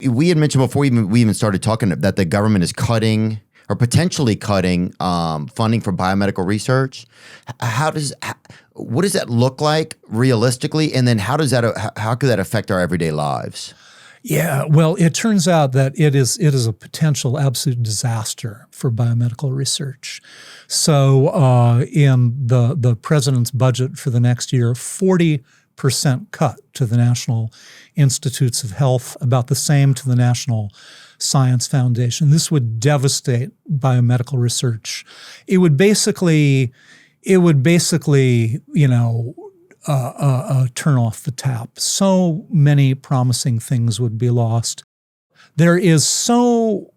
We had mentioned before we even started talking that the government is cutting or potentially cutting funding for biomedical research. What does that look like realistically? And then how could that affect our everyday lives? Yeah, well, it turns out that it is a potential absolute disaster for biomedical research. So in the president's budget for the next year, 40% cut to the National Institutes of Health, about the same to the National Science Foundation. This would devastate biomedical research. It would basically, turn off the tap. So many promising things would be lost. There is so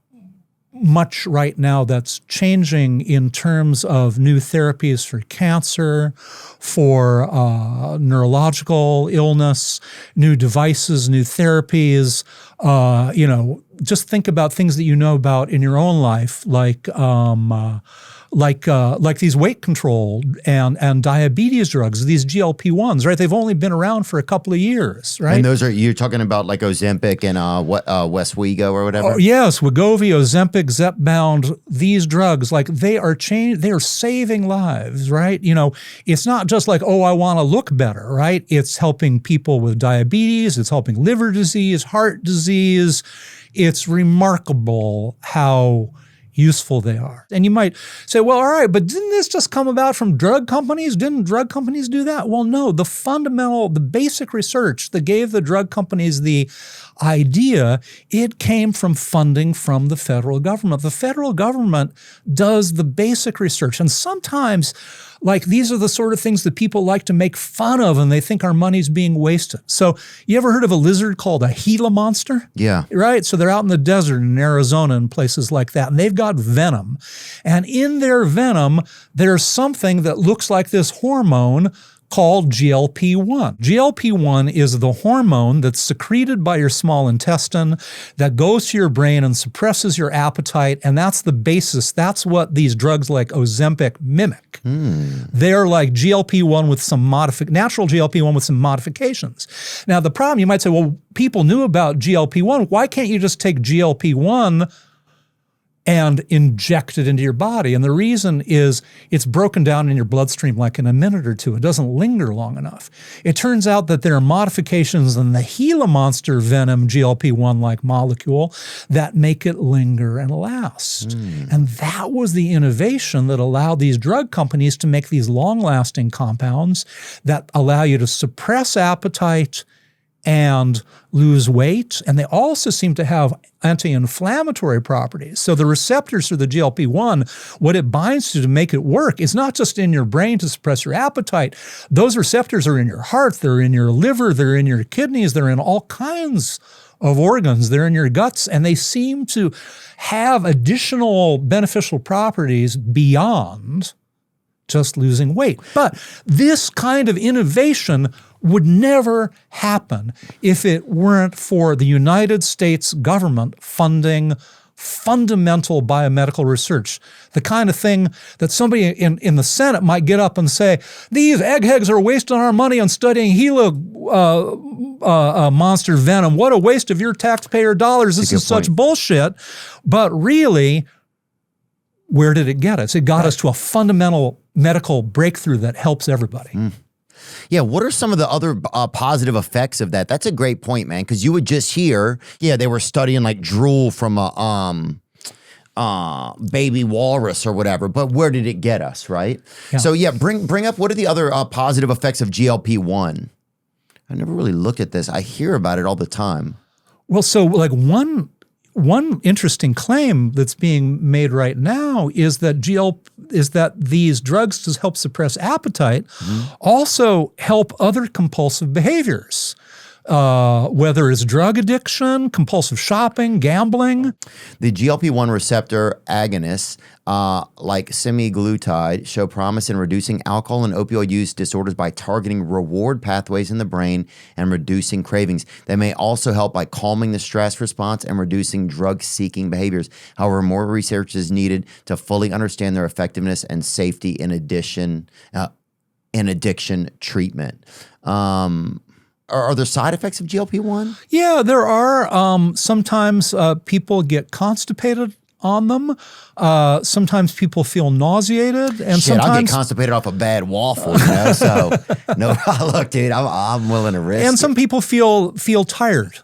much right now that's changing in terms of new therapies for cancer, for neurological illness, new devices, new therapies. Just think about things that you know about in your own life, like these weight control and diabetes drugs, these GLP-1s, right? They've only been around for a couple of years, right? And you're talking about like Ozempic and Westwego or whatever? Oh, yes, Wegovy, Ozempic, Zepbound, these drugs, like they are saving lives, right? It's not just like, oh, I want to look better, right? It's helping people with diabetes, it's helping liver disease, heart disease. It's remarkable how useful they are. And you might say, well, all right, but didn't this just come about from drug companies? Didn't drug companies do that? Well, no, the basic research that gave the drug companies the idea, it came from funding from the federal government. The federal government does the basic research. And sometimes, these are the sort of things that people like to make fun of and they think our money's being wasted. So you ever heard of a lizard called a Gila monster? Yeah. Right? So they're out in the desert in Arizona and places like that, and they've got venom. And in their venom, there's something that looks like this hormone called GLP-1. GLP-1 is the hormone that's secreted by your small intestine that goes to your brain and suppresses your appetite, and that's the basis. That's what these drugs like Ozempic mimic. They're like GLP-1 with some natural GLP-1 with some modifications. Now, the problem, you might say, well, people knew about GLP-1. Why can't you just take GLP-1 and inject it into your body? And the reason is it's broken down in your bloodstream like in a minute or two. It doesn't linger long enough. It turns out that there are modifications in the Gila monster venom GLP-1-like molecule that make it linger and last. And that was the innovation that allowed these drug companies to make these long-lasting compounds that allow you to suppress appetite and lose weight. And they also seem to have anti-inflammatory properties. So the receptors for the GLP-1, what it binds to make it work, is not just in your brain to suppress your appetite. Those receptors are in your heart, they're in your liver, they're in your kidneys, they're in all kinds of organs, they're in your guts, and they seem to have additional beneficial properties beyond just losing weight. But this kind of innovation would never happen if it weren't for the United States government funding fundamental biomedical research, the kind of thing that somebody in the Senate might get up and say, these eggheads are wasting our money on studying Gila monster venom. What a waste of your taxpayer dollars. This is such bullshit. But really, where did it get us? It got us to a fundamental medical breakthrough that helps everybody. Yeah, what are some of the other positive effects of that? That's a great point, man, because you would just hear, they were studying like drool from a baby walrus or whatever, but where did it get us, right? Yeah. So bring up, what are the other positive effects of GLP-1? I never really looked at this. I hear about it all the time. Well, so like one interesting claim that's being made right now is that these drugs to help suppress appetite also help other compulsive behaviors, whether it's drug addiction, compulsive shopping, gambling. The GLP-1 receptor agonists, like semaglutide, show promise in reducing alcohol and opioid use disorders by targeting reward pathways in the brain and reducing cravings. They may also help by calming the stress response and reducing drug-seeking behaviors. However, more research is needed to fully understand their effectiveness and safety in addiction treatment. are there side effects of GLP-1? Yeah, there are. Sometimes people get constipated on them. Sometimes people feel nauseated, and Shit, I'll get sometimes constipated off a bad waffle, So no, look, dude, I'm willing to risk. and some people feel tired.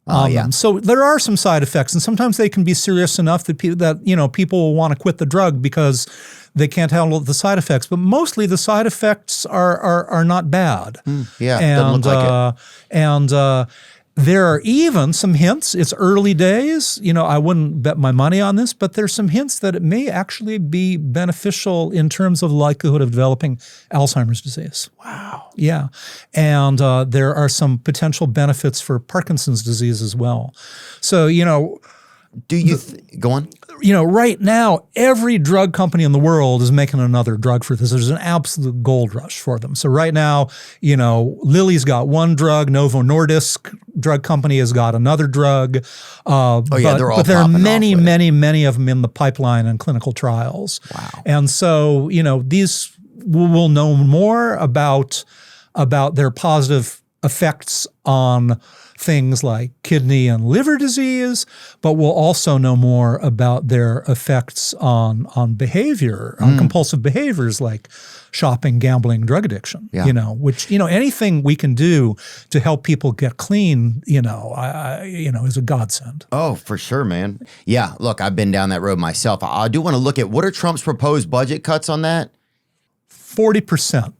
Yeah. So there are some side effects, and sometimes they can be serious enough that people will want to quit the drug because they can't handle the side effects. But mostly the side effects are not bad. Yeah, doesn't look like it. And there are even some hints. It's early days. I wouldn't bet my money on this, but there's some hints that it may actually be beneficial in terms of likelihood of developing Alzheimer's disease. Wow. Yeah. And there are some potential benefits for Parkinson's disease as well. So, Do you go on? Right now, every drug company in the world is making another drug for this. There's an absolute gold rush for them. So right now, Lilly's got one drug. Novo Nordisk drug company has got another drug. They're all but there are popping many, off with it. many, many of them in the pipeline and clinical trials. Wow. And so, these we'll know more about their positive effects on things like kidney and liver disease, but we'll also know more about their effects on behavior, on compulsive behaviors like shopping, gambling, drug addiction. Yeah. Which anything we can do to help people get clean, is a godsend. Oh, for sure, man. Yeah, look, I've been down that road myself. I do want to look at what are Trump's proposed budget cuts on that? 40%.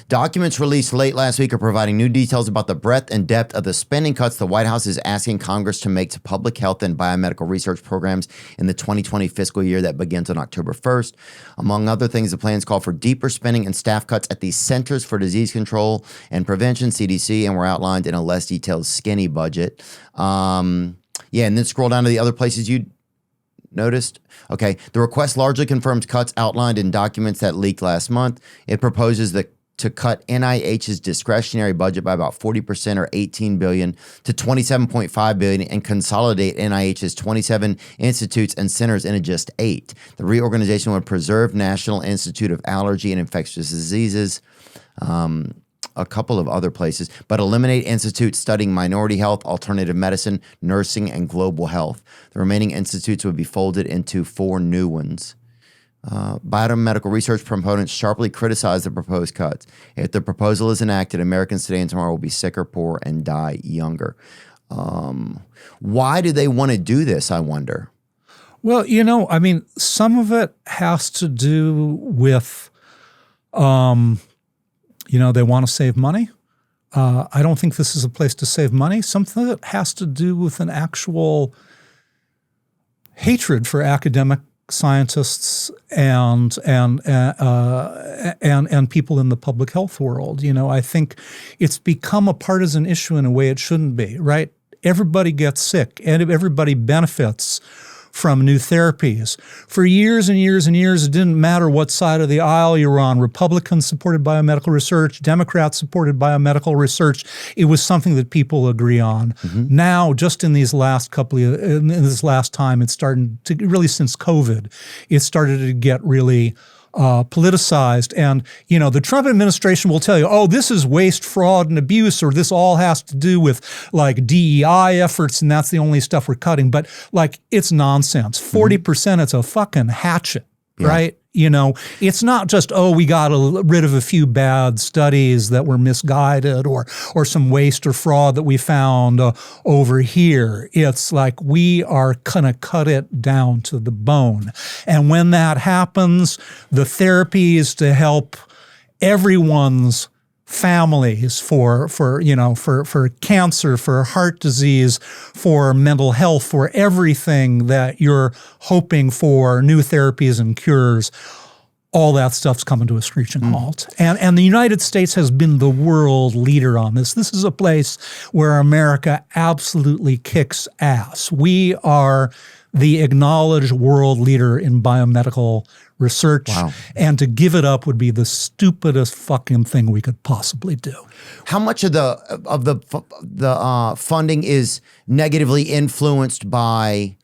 Documents released late last week are providing new details about the breadth and depth of the spending cuts the White House is asking Congress to make to public health and biomedical research programs in the 2020 fiscal year that begins on October 1st. Among other things, the plans call for deeper spending and staff cuts at the Centers for Disease Control and Prevention, CDC, and were outlined in a less detailed skinny budget. And then scroll down to the other places you noticed. Okay, the request largely confirms cuts outlined in documents that leaked last month. It proposes to cut NIH's discretionary budget by about 40% or $18 billion to $27.5 billion and consolidate NIH's 27 institutes and centers into just 8. The reorganization would preserve National Institute of Allergy and Infectious Diseases, a couple of other places, but eliminate institutes studying minority health, alternative medicine, nursing, and global health. The remaining institutes would be folded into 4 new ones. Biomedical research proponents sharply criticize the proposed cuts. If the proposal is enacted, Americans today and tomorrow will be sicker, poorer, and die younger. Why do they want to do this, I wonder? Well, some of it has to do with they want to save money. I don't think this is a place to save money. Something that has to do with an actual hatred for academic scientists and people in the public health world. I think it's become a partisan issue in a way it shouldn't be, right? Everybody gets sick and everybody benefits from new therapies. For years and years and years, it didn't matter what side of the aisle you were on. Republicans supported biomedical research, Democrats supported biomedical research. It was something that people agree on. Mm-hmm. Now, just in these last in this last time, it's starting to, really since COVID, it started to get really politicized. And, the Trump administration will tell you, oh, this is waste, fraud, and abuse, or this all has to do with like DEI efforts, and that's the only stuff we're cutting. But it's nonsense. 40%, it's a fucking hatchet, right? It's not just, we got rid of a few bad studies that were misguided or some waste or fraud that we found over here. It's like we are going to cut it down to the bone. And when that happens, the therapies to help everyone's families for cancer, for heart disease, for mental health, for everything that you're hoping for, new therapies and cures, all that stuff's coming to a screeching halt. And the United States has been the world leader on this. This is a place where America absolutely kicks ass. We are the acknowledged world leader in biomedical research. Wow. And to give it up would be the stupidest fucking thing we could possibly do. How much of the funding is negatively influenced by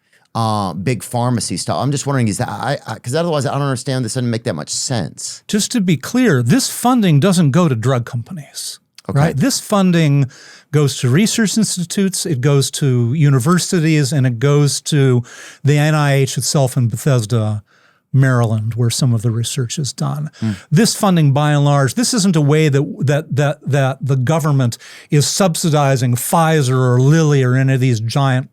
big pharmacy stuff? I'm just wondering, is that because otherwise I don't understand. This doesn't make that much sense. Just to be clear, this funding doesn't go to drug companies. Okay. right? This funding goes to research institutes, it goes to universities, and it goes to the NIH itself in Bethesda, Maryland, where some of the research is done. This funding, by and large, this isn't a way that the government is subsidizing Pfizer or Lilly or any of these giant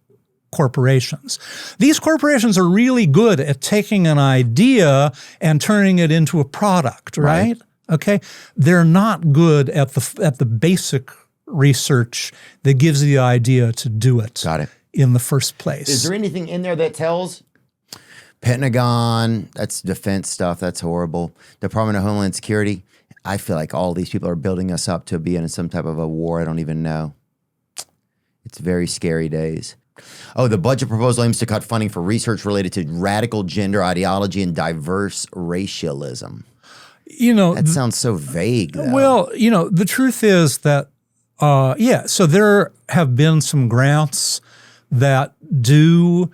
corporations. These corporations are really good at taking an idea and turning it into a product, right? Okay, they're not good at the basic research that gives you the idea to do it. Got it. In the first place. Is there anything in there that tells Pentagon? That's defense stuff. That's horrible. Department of Homeland Security. I feel like all these people are building us up to be in some type of a war. I don't even know. It's very scary days. Oh, the budget proposal aims to cut funding for research related to radical gender ideology and diverse racialism. That sounds so vague, though. Well, the truth is that, so there have been some grants that do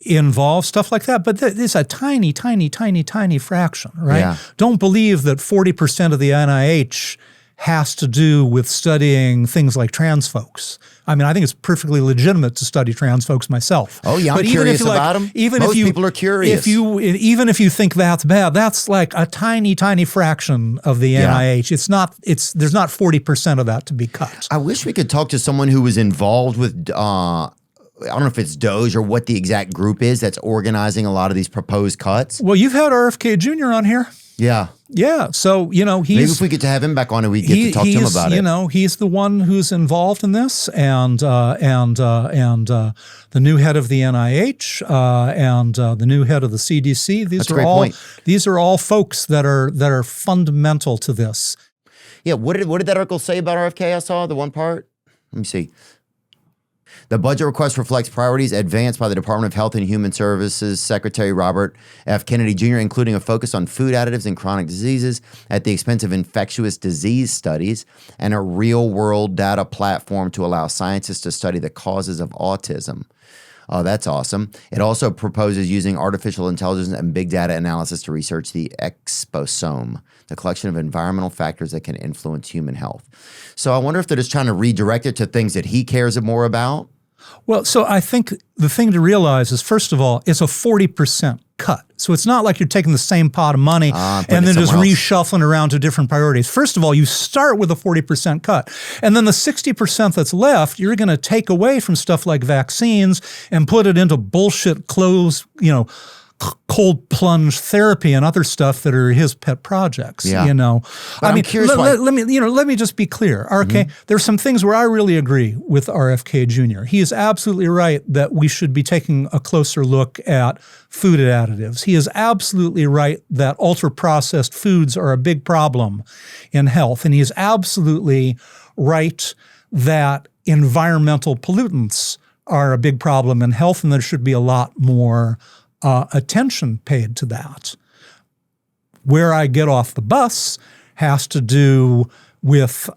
involve stuff like that, but it's a tiny, tiny, tiny, tiny fraction, right? Yeah. Don't believe that 40% of the NIH has to do with studying things like trans folks. I mean, I think it's perfectly legitimate to study trans folks myself. Oh, yeah, I'm curious about them. Most people are curious. Even if you think that's bad, that's like a tiny, tiny fraction of the NIH. There's not 40% of that to be cut. I wish we could talk to someone who was involved with, I don't know if it's Doge or what the exact group is that's organizing a lot of these proposed cuts. Well, you've had RFK Jr. on here. Yeah. Yeah, so he's maybe if we get to have him back on and we get to talk to him about it. He's the one who's involved in this, and the new head of the NIH and the new head of the CDC. These are all folks that are fundamental to this. Yeah, what did that article say about RFK? I saw the one part. Let me see. The budget request reflects priorities advanced by the Department of Health and Human Services Secretary Robert F. Kennedy Jr., including a focus on food additives and chronic diseases at the expense of infectious disease studies and a real-world data platform to allow scientists to study the causes of autism. Oh, that's awesome. It also proposes using artificial intelligence and big data analysis to research the exposome, the collection of environmental factors that can influence human health. So I wonder if they're just trying to redirect it to things that he cares more about. Well, so I think the thing to realize is, first of all, it's a 40% cut. So it's not like you're taking the same pot of money and then just reshuffling around to different priorities. First of all, you start with a 40% cut. And then the 60% that's left, you're going to take away from stuff like vaccines and put it into bullshit cold plunge therapy and other stuff that are his pet projects. Yeah. I mean, curious let me just be clear. Okay, there's some things where I really agree with RFK Jr. He is absolutely right that we should be taking a closer look at food additives. He is absolutely right that ultra-processed foods are a big problem in health, and he is absolutely right that environmental pollutants are a big problem in health, and there should be a lot more attention paid to that. Where I get off the bus has to do with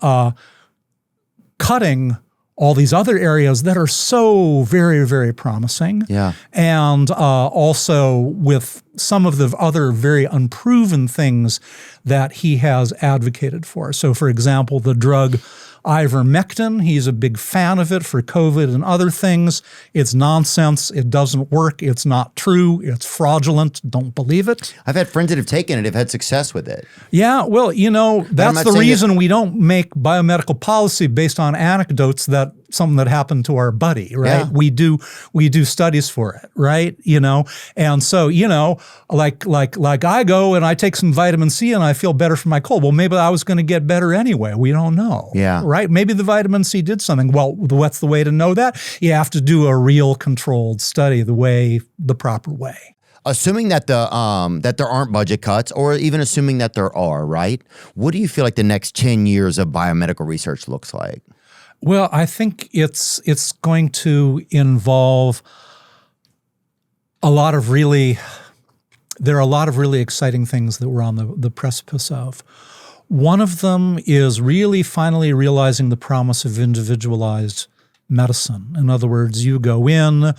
cutting all these other areas that are so very, very promising. Yeah. And also with some of the other very unproven things that he has advocated for. So, for example, the drug ivermectin, he's a big fan of it for COVID and other things. It's nonsense. It doesn't work. It's not true. It's fraudulent. Don't believe it. I've had friends that have taken it, have had success with it. Yeah, well, that's the reason we don't make biomedical policy based on anecdotes that something that happened to our buddy, right? Yeah. We do studies for it, right? And so, like I go and I take some vitamin C and I feel better from my cold. Well, maybe I was going to get better anyway. We don't know. Yeah. Right? Maybe the vitamin C did something. Well, what's the way to know that? You have to do a real controlled study the proper way. Assuming that that there aren't budget cuts, or even assuming that there are, right? What do you feel like the next 10 years of biomedical research looks like? Well, I think it's going to involve there are a lot of really exciting things that we're on the precipice of. One of them is really finally realizing the promise of individualized medicine. In other words, you go in,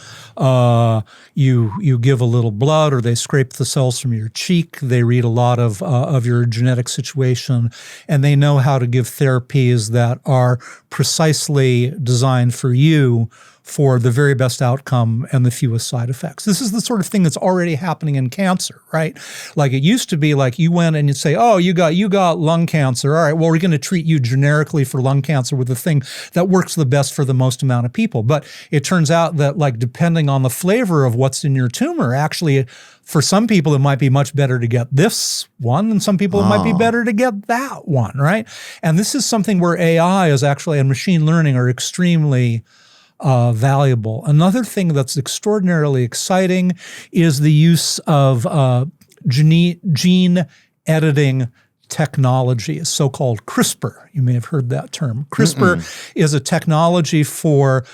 you give a little blood, or they scrape the cells from your cheek. They read a lot of your genetic situation, and they know how to give therapies that are precisely designed for you for the very best outcome and the fewest side effects. This is the sort of thing that's already happening in cancer, right? Like it used to be like you went and you'd say, oh, you got lung cancer. All right, well, we're going to treat you generically for lung cancer with the thing that works the best for the most amount of people. But it turns out that like depending on the flavor of what's in your tumor, actually for some people it might be much better to get this one, and some people it might be better to get that one, right? And this is something where AI is actually and machine learning are extremely valuable. Another thing that's extraordinarily exciting is the use of gene editing technology, so-called CRISPR. You may have heard that term. CRISPR is a technology for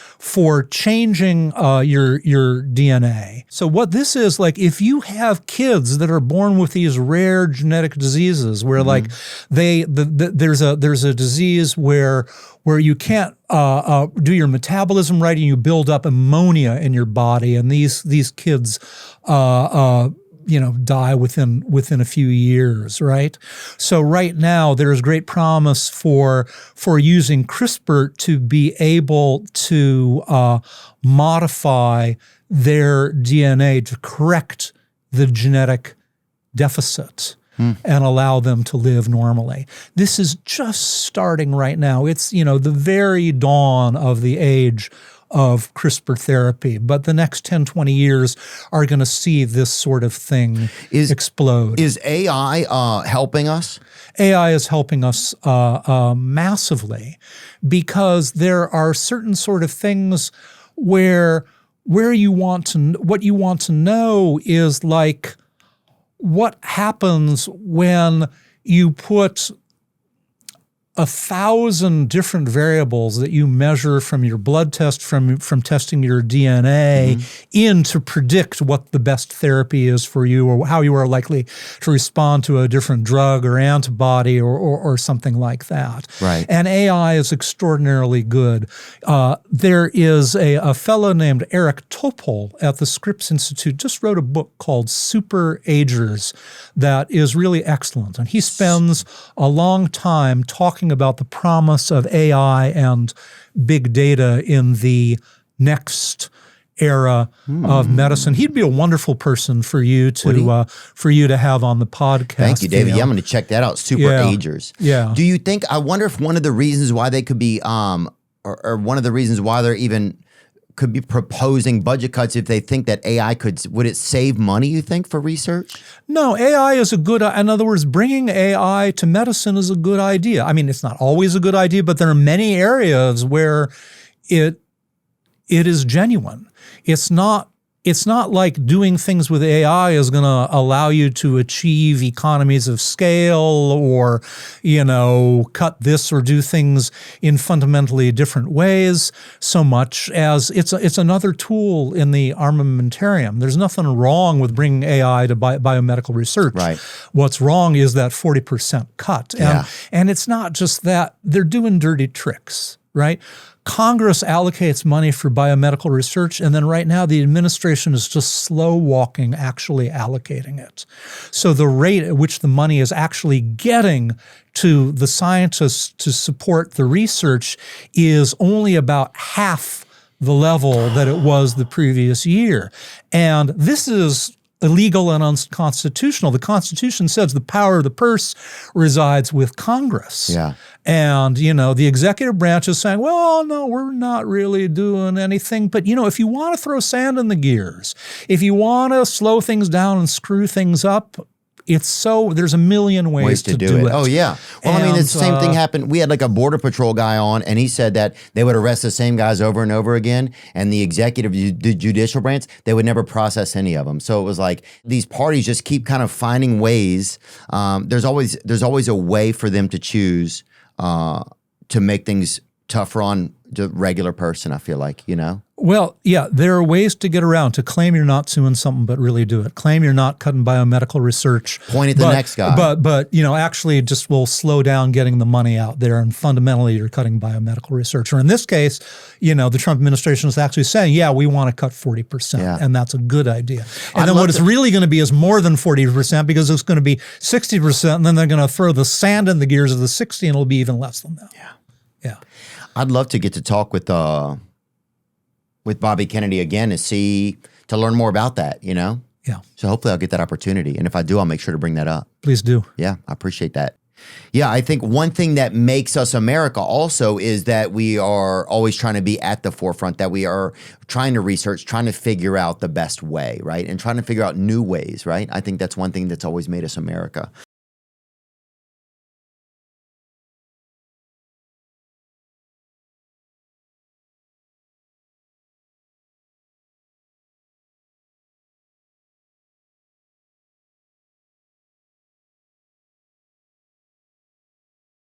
changing your DNA. So what this is, like if you have kids that are born with these rare genetic diseases where like there's a disease where you can't do your metabolism right and you build up ammonia in your body, and these kids die within a few years, right? So right now there's great promise for using CRISPR to be able to modify their DNA to correct the genetic deficit and allow them to live normally. This is just starting right now. It's, the very dawn of the age of CRISPR therapy, but the next 10, 20 years are going to see this sort of thing explode. Is AI helping us? AI is helping us massively, because there are certain sort of things where what you want to know is like, what happens when you put 1,000 different variables that you measure from your blood test, from testing your DNA, in to predict what the best therapy is for you, or how you are likely to respond to a different drug or antibody or something like that. Right. And AI is extraordinarily good. There is a fellow named Eric Topol at the Scripps Institute just wrote a book called Super Agers that is really excellent. And he spends a long time talking about the promise of AI and big data in the next era of medicine. He'd be a wonderful person for you to have on the podcast. Thank you, David. Theo. Yeah, I'm going to check that out. Super Agers. Yeah. Do you think? I wonder if one of the reasons why they could be, or one of the reasons why they're even could be proposing budget cuts, if they think that AI would it save money, you think, for research? No, AI is a good, in other words, bringing AI to medicine is a good idea. I mean, it's not always a good idea, but there are many areas where it is genuine. It's not like doing things with AI is going to allow you to achieve economies of scale or, cut this or do things in fundamentally different ways, so much as it's another tool in the armamentarium. There's nothing wrong with bringing AI to biomedical research. Right. What's wrong is that 40% cut. And it's not just that. They're doing dirty tricks, right? Congress allocates money for biomedical research, and then right now the administration is just slow-walking actually allocating it. So the rate at which the money is actually getting to the scientists to support the research is only about half the level that it was the previous year. And this is illegal and unconstitutional. The Constitution says the power of the purse resides with Congress. Yeah. And, the executive branch is saying, well, no, we're not really doing anything. But, if you want to throw sand in the gears, if you want to slow things down and screw things up, there's a million ways to do it. Oh, yeah. Well, it's the same thing happened. We had like a Border Patrol guy on, and he said that they would arrest the same guys over and over again, and the judicial branch, they would never process any of them. So it was like these parties just keep kind of finding ways. There's always a way for them to choose to make things tougher on the regular person, I feel like, you know? Well, yeah, there are ways to get around, to claim you're not suing something, but really do it. Claim you're not cutting biomedical research. Point at the next guy. But actually just will slow down getting the money out there, and fundamentally you're cutting biomedical research. Or in this case, the Trump administration is actually saying, yeah, we want to cut 40%, and that's a good idea. And then what it's really going to be is more than 40%, because it's going to be 60%, and then they're going to throw the sand in the gears of the 60, and it'll be even less than that. Yeah. I'd love to get to talk with Bobby Kennedy again to learn more about that, Yeah. So hopefully I'll get that opportunity. And if I do, I'll make sure to bring that up. Please do. Yeah, I appreciate that. Yeah, I think one thing that makes us America also is that we are always trying to be at the forefront, that we are trying to research, trying to figure out the best way, right? And trying to figure out new ways, right? I think that's one thing that's always made us America.